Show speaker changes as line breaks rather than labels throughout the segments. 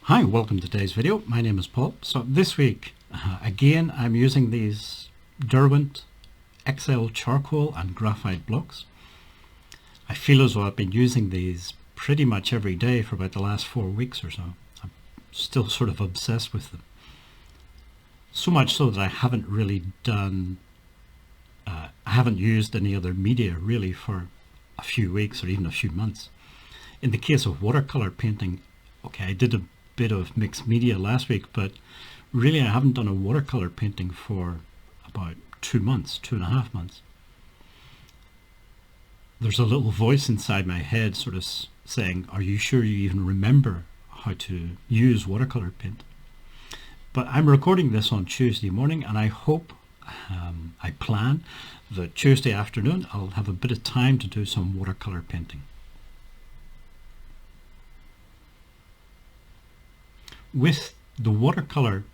Hi, welcome to today's video. My name is Paul. So this week, again, I'm using these Derwent XL charcoal and graphite blocks. I feel as though I've been using these pretty much every day for about the last 4 weeks or so. I'm still sort of obsessed with them. So much so that I haven't really I haven't used any other media really for a few weeks or even a few months. In the case of watercolor painting, okay, I did a bit of mixed media last week, but really I haven't done a watercolor painting for about 2 months, 2.5 months. There's a little voice inside my head sort of saying, are you sure you even remember how to use watercolor paint? But I'm recording this on Tuesday morning, and I hope, I plan that Tuesday afternoon I'll have a bit of time to do some watercolor painting. With the watercolor,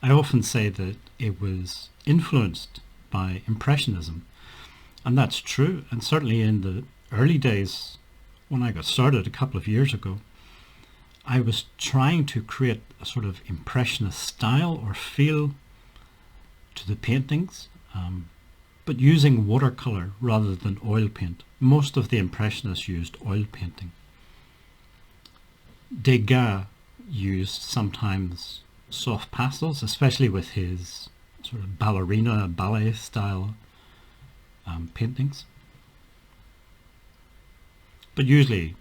I often say that it was influenced by Impressionism, and that's true. And certainly in the early days when I got started a couple of years ago, I was trying to create a sort of Impressionist style or feel to the paintings, but using watercolor rather than oil paint. Most of the Impressionists used oil painting. Degas used sometimes soft pastels, especially with his sort of ballerina, ballet style paintings. But usually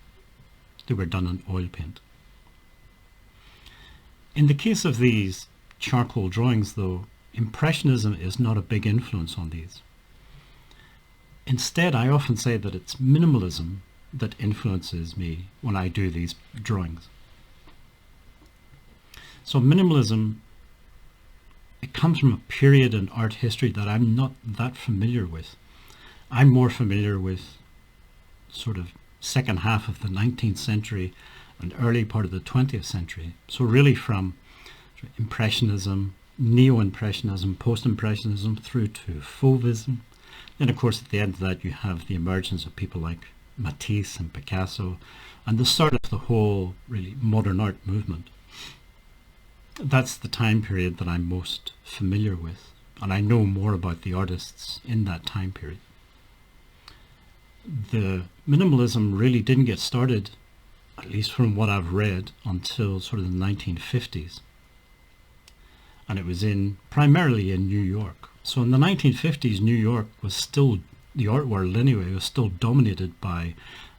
they were done in oil paint. In the case of these charcoal drawings, though, Impressionism is not a big influence on these. Instead, I often say that it's minimalism that influences me when I do these drawings. So minimalism, it comes from a period in art history that I'm not that familiar with. I'm more familiar with sort of second half of the 19th century and early part of the 20th century. So really from Impressionism, Neo-Impressionism, Post-Impressionism through to Fauvism. Then of course at the end of that you have the emergence of people like Matisse and Picasso and the start of the whole really modern art movement. That's the time period that I'm most familiar with, and I know more about the artists in that time period. The minimalism really didn't get started, at least from what I've read, until sort of the 1950s. And it was primarily in New York. So in the 1950s, New York was still, the art world anyway, was still dominated by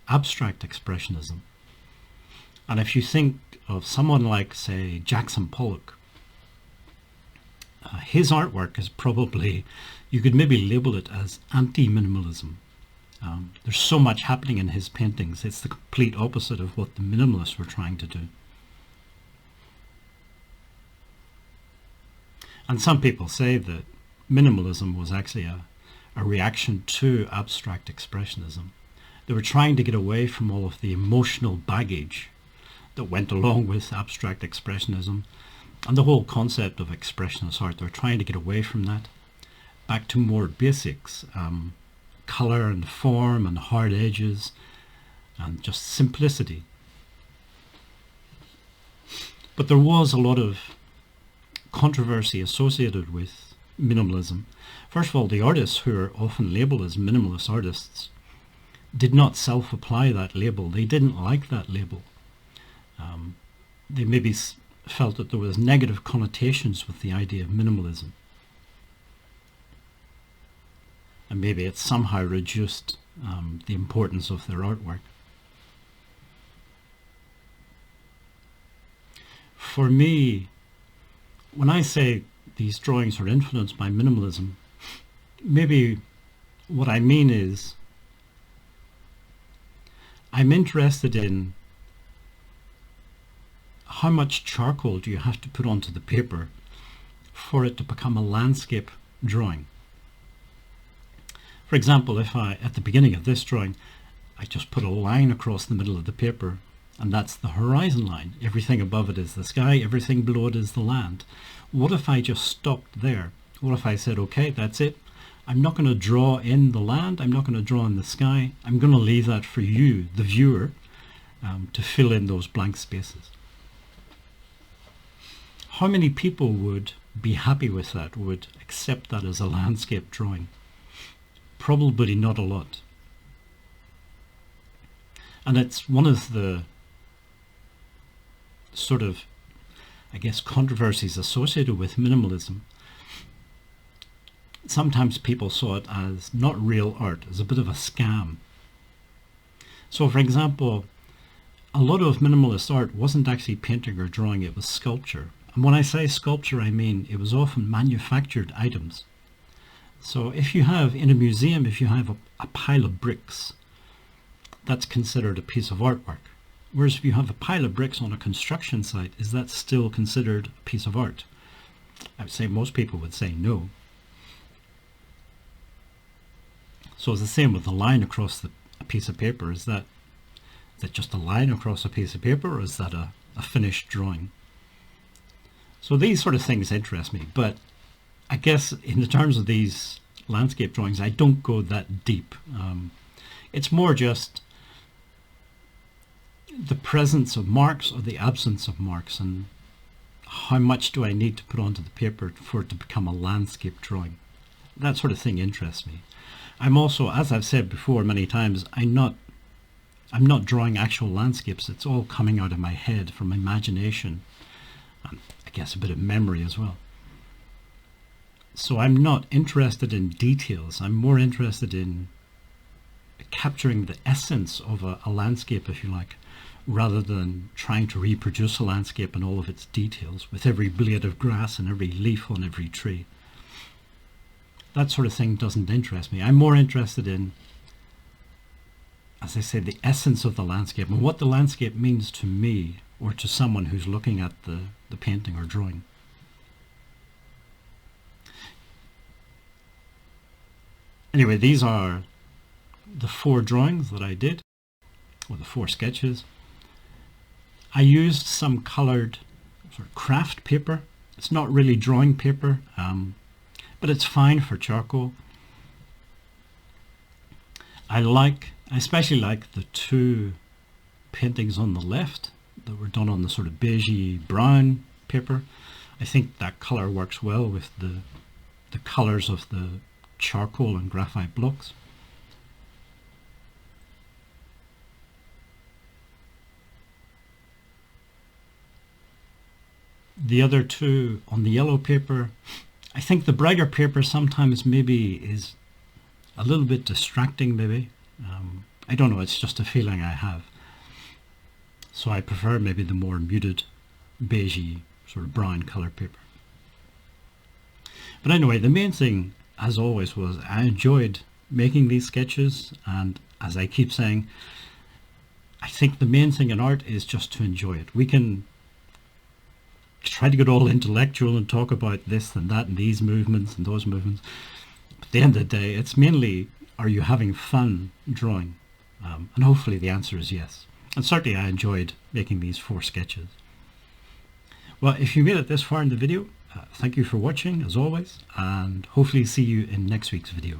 abstract expressionism. And if you think of someone like, say, Jackson Pollock, his artwork is probably, you could maybe label it as anti-minimalism. There's so much happening in his paintings. It's the complete opposite of what the minimalists were trying to do. And some people say that minimalism was actually a reaction to abstract expressionism. They were trying to get away from all of the emotional baggage that went along with abstract expressionism and the whole concept of expressionist art. They were trying to get away from that, back to more basics, color and form and hard edges and just simplicity. But there was a lot of controversy associated with minimalism. First of all, the artists who are often labeled as minimalist artists did not self-apply that label. They didn't like that label. They maybe felt that there was negative connotations with the idea of minimalism. And maybe it somehow reduced the importance of their artwork. For me, when I say these drawings are influenced by minimalism, maybe what I mean is I'm interested in how much charcoal do you have to put onto the paper for it to become a landscape drawing. For example, if at the beginning of this drawing, I just put a line across the middle of the paper, and that's the horizon line. Everything above it is the sky, everything below it is the land. What if I just stopped there? What if I said, okay, that's it. I'm not going to draw in the land, I'm not going to draw in the sky. I'm going to leave that for you, the viewer, to fill in those blank spaces. how many people would be happy with that, would accept that as a landscape drawing? Probably not a lot. And it's one of the sort of, I guess, controversies associated with minimalism. Sometimes people saw it as not real art, as a bit of a scam. So for example, a lot of minimalist art wasn't actually painting or drawing, it was sculpture. And when I say sculpture, I mean it was often manufactured items. So if you have, in a museum, if you have a pile of bricks, that's considered a piece of artwork. Whereas if you have a pile of bricks on a construction site, is that still considered a piece of art? I would say most people would say no. So it's the same with the line across a piece of paper. Is that just a line across a piece of paper, or is that a finished drawing? So these sort of things interest me, but I guess in the terms of these landscape drawings, I don't go that deep. It's more just the presence of marks or the absence of marks, and how much do I need to put onto the paper for it to become a landscape drawing. That sort of thing interests me. I'm also, as I've said before many times, I'm not drawing actual landscapes. It's all coming out of my head from imagination, and I guess a bit of memory as well. So I'm not interested in details. I'm more interested in capturing the essence of a landscape, if you like, rather than trying to reproduce a landscape in all of its details, with every blade of grass and every leaf on every tree. That sort of thing doesn't interest me. I'm more interested in, as I say, the essence of the landscape and what the landscape means to me or to someone who's looking at the painting or drawing. Anyway, these are the 4 drawings that I did, or the 4 sketches. I used some colored sort of craft paper. It's not really drawing paper, but it's fine for charcoal. I especially like the 2 paintings on the left that were done on the sort of beigey brown paper. I think that color works well with the colors of the charcoal and graphite blocks. The other 2 on the yellow paper, I think the brighter paper sometimes maybe is a little bit distracting, maybe. I don't know, it's just a feeling I have. So I prefer maybe the more muted, beigey, sort of brown color paper. But anyway, the main thing, as always, was I enjoyed making these sketches, and as I keep saying, I think the main thing in art is just to enjoy it. We can try to get all intellectual and talk about this and that and these movements and those movements. But at the end of the day, it's mainly, are you having fun drawing? And hopefully the answer is yes. And certainly I enjoyed making these 4 sketches. Well, if you made it this far in the video, thank you for watching as always, and hopefully see you in next week's video.